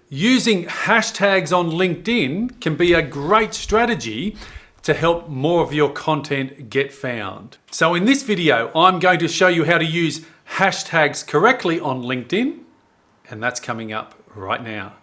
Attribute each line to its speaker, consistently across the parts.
Speaker 1: Using hashtags on LinkedIn can be a great strategy to help more of your content get found. So in this video, I'm going to show you how to use hashtags correctly on LinkedIn, and that's coming up right now.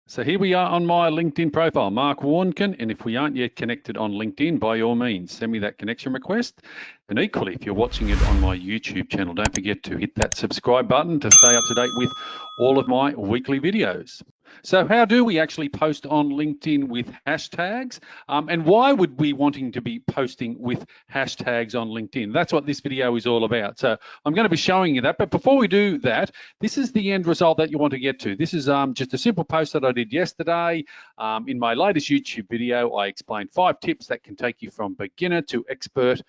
Speaker 1: So here we are on my LinkedIn profile, Mark Warnken, and if we aren't yet connected on LinkedIn, by all means, send me that connection request. And equally, if you're watching it on my YouTube channel, don't forget to hit that subscribe button to stay up to date with all of my weekly videos. So how do we actually post on LinkedIn with hashtags? And why would we wanting to be posting with hashtags on LinkedIn? That's what this video is all about. So I'm going to be showing you that. But before we do that, this is the end result that you want to get to. This is just a simple post that I did yesterday. In my latest YouTube video, I explained 5 tips that can take you from beginner to expert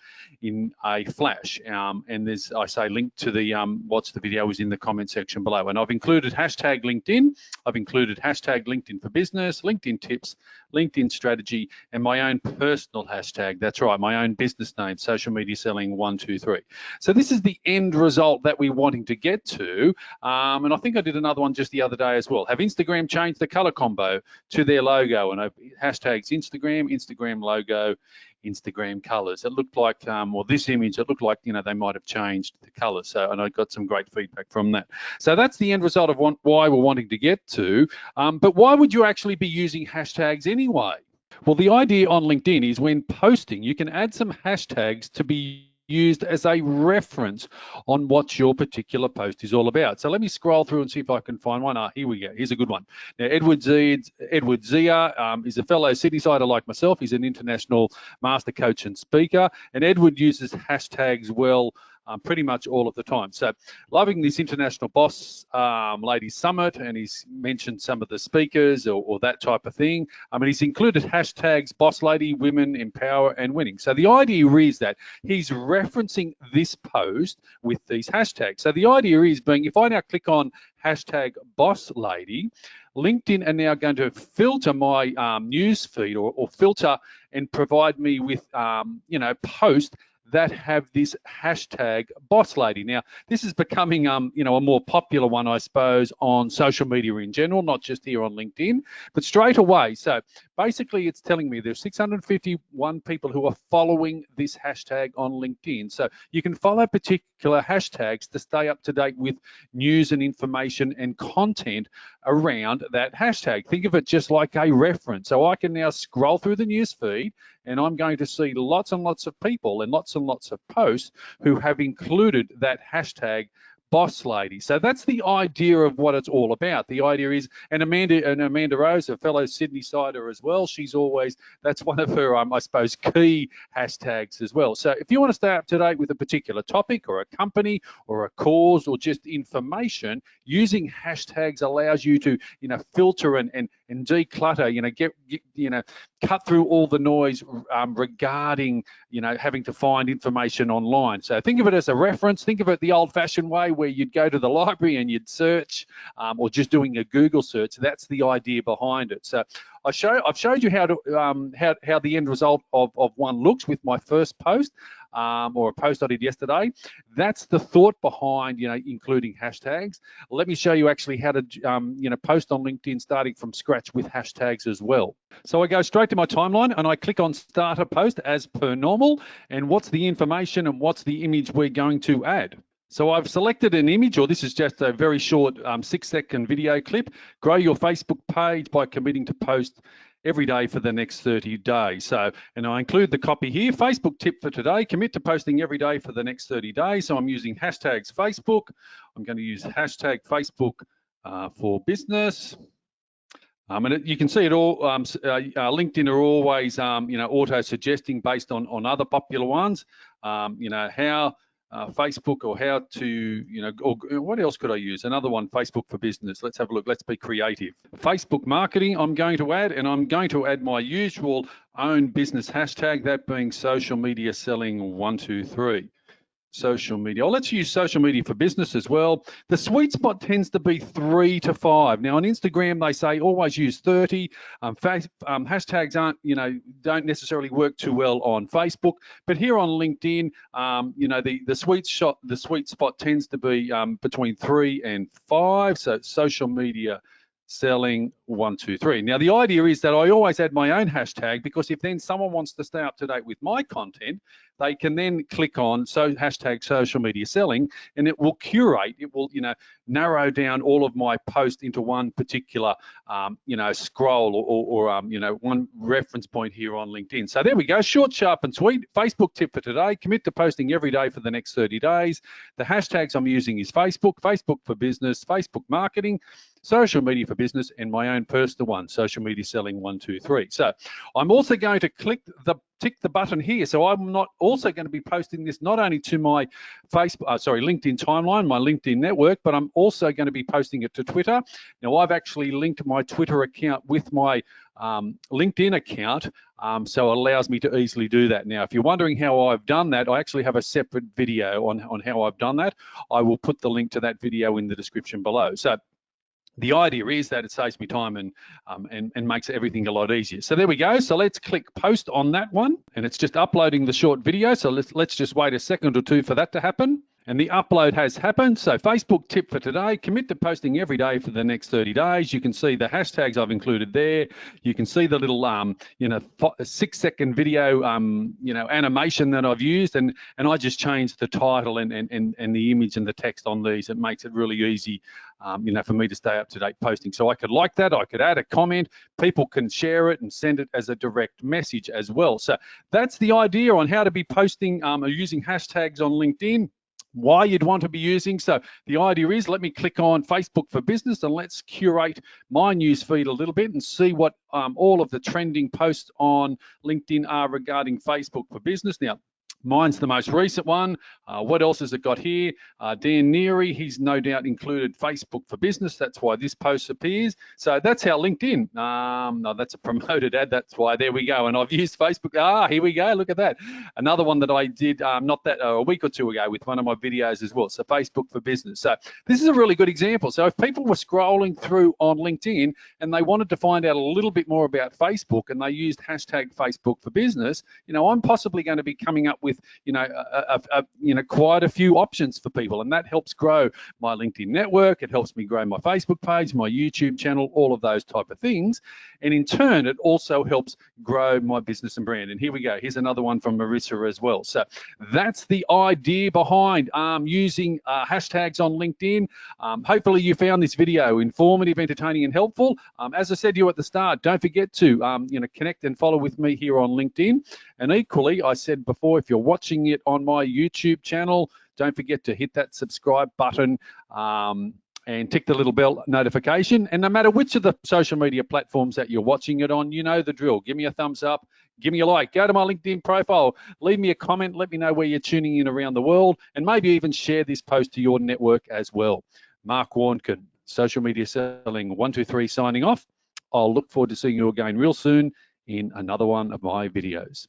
Speaker 1: in a flash. And there's, I say, link to the watch the video is in the comment section below. And I've included hashtag LinkedIn. I've included hashtag LinkedIn for business, LinkedIn tips, LinkedIn strategy, and my own personal hashtag. That's right, my own business name, social media selling 123. So this is the end result that we're wanting to get to. And I think I did another one just the other day as well. Have Instagram changed the color combo to their logo? And hashtags Instagram logo, Instagram colors. It looked like, or this image, it looked like, you know, they might have changed the colors. So, and I got some great feedback from that. So that's the end result of why we're wanting to get to. But why would you actually be using hashtags anyway? Well, the idea on LinkedIn is when posting, you can add some hashtags to be used as a reference on what your particular post is all about. So let me scroll through and see if I can find one. Here we go. Here's a good one. Now, Edward Zia is a fellow Sydneysider like myself. He's an international master coach and speaker. And Edward uses hashtags well pretty much all of the time. So loving this International Boss Ladies Summit, and he's mentioned some of the speakers or that type of thing. I mean, he's included hashtags Boss Lady, Women, Empower, and Winning. So the idea is that he's referencing this post with these hashtags. So the idea is being, if I now click on hashtag Boss Lady, LinkedIn are now going to filter my news feed or filter and provide me with, posts that have this hashtag Boss Lady. Now, this is becoming, a more popular one, I suppose, on social media in general, not just here on LinkedIn, but straight away. So basically, it's telling me there's 651 people who are following this hashtag on LinkedIn. So you can follow particular hashtags to stay up to date with news and information and content around that hashtag. Think of it just like a reference. So I can now scroll through the news feed and I'm going to see lots and lots of people and lots of posts who have included that hashtag Boss Lady. So that's the idea of what it's all about. The idea is, and Amanda Rose, a fellow Sydneysider as well, that's one of her, I suppose, key hashtags as well. So if you want to stay up to date with a particular topic or a company or a cause or just information, using hashtags allows you to, filter and declutter, cut through all the noise regarding, having to find information online. So think of it as a reference. Think of it the old-fashioned way where you'd go to the library and you'd search, or just doing a Google search. That's the idea behind it. So I've showed you how the end result of one looks with my first post, or a post I did yesterday. That's the thought behind, including hashtags. Let me show you actually how to, post on LinkedIn starting from scratch with hashtags as well. So I go straight to my timeline and I click on Start a Post as per normal. And what's the information and what's the image we're going to add? So I've selected an image, or this is just a very short 6-second video clip. Grow your Facebook page by committing to post every day for the next 30 days. So, and I include the copy here. Facebook tip for today, commit to posting every day for the next 30 days. So I'm using hashtags Facebook. I'm going to use hashtag Facebook for business. And you can see it all, LinkedIn are always, auto-suggesting based on other popular ones, how Facebook or how to, or what else could I use? Another one, Facebook for business. Let's have a look. Let's be creative. Facebook marketing, I'm going to add, and I'm going to add my usual own business hashtag, that being social media selling 123. social media. Let's use social media for business as well. The sweet spot tends to be 3 to 5. Now on Instagram, they say always use 30. Hashtags aren't, don't necessarily work too well on Facebook, but here on LinkedIn, the sweet spot tends to be between 3 and 5. So social media selling 1, 2, 3. Now the idea is that I always add my own hashtag, because if then someone wants to stay up to date with my content, they can then click on hashtag social media selling, and it will curate, it will narrow down all of my posts into one particular scroll or one reference point here on LinkedIn. So there we go, short, sharp and sweet. Facebook tip for today: commit to posting every day for the next 30 days. The hashtags I'm using is Facebook for business, Facebook marketing, social media for business, and my own personal one, social media selling 1, 2, 3. So I'm also going to tick the button here. So I'm not also going to be posting this not only to my LinkedIn timeline, my LinkedIn network, but I'm also going to be posting it to Twitter. Now I've actually linked my Twitter account with my LinkedIn account, so it allows me to easily do that. Now, if you're wondering how I've done that, I actually have a separate video on how I've done that. I will put the link to that video in the description below. So the idea is that it saves me time and makes everything a lot easier. So there we go. So let's click post on that one, and it's just uploading the short video. So let's just wait a second or two for that to happen. And the upload has happened. So Facebook tip for today: commit to posting every day for the next 30 days. You can see the hashtags I've included there. You can see the little 6-second video animation that I've used, and I just changed the title and the image and the text on these. It makes it really easy for me to stay up to date posting. So I could like that, I could add a comment, people can share it and send it as a direct message as well. So that's the idea on how to be posting or using hashtags on LinkedIn, why you'd want to be using. So the idea is, let me click on Facebook for business and let's curate my news feed a little bit and see what all of the trending posts on LinkedIn are regarding Facebook for business. Now, mine's the most recent one. What else has it got here? Dan Neary, he's no doubt included Facebook for business. That's why this post appears. So that's how LinkedIn, no, that's a promoted ad. That's why, there we go. And I've used Facebook. Here we go. Look at that. Another one that I did a week or two ago with one of my videos as well. So Facebook for business. So this is a really good example. So if people were scrolling through on LinkedIn and they wanted to find out a little bit more about Facebook and they used hashtag Facebook for business, I'm possibly going to be coming up with quite a few options for people, and that helps grow my LinkedIn network. It helps me grow my Facebook page, my YouTube channel, all of those type of things, and in turn it also helps grow my business and brand. And here we go, here's another one from Marissa as well. So that's the idea behind using hashtags on LinkedIn. Hopefully you found this video informative, entertaining and helpful. As I said to you at the start, don't forget to connect and follow with me here on LinkedIn. And equally, I said before, if you're watching it on my YouTube channel, don't forget to hit that subscribe button and tick the little bell notification. And no matter which of the social media platforms that you're watching it on, you know the drill. Give me a thumbs up, give me a like, go to my LinkedIn profile, leave me a comment, let me know where you're tuning in around the world, and maybe even share this post to your network as well. Mark Warnken, Social Media Selling 1, 2, 3, signing off. I'll look forward to seeing you again real soon in another one of my videos.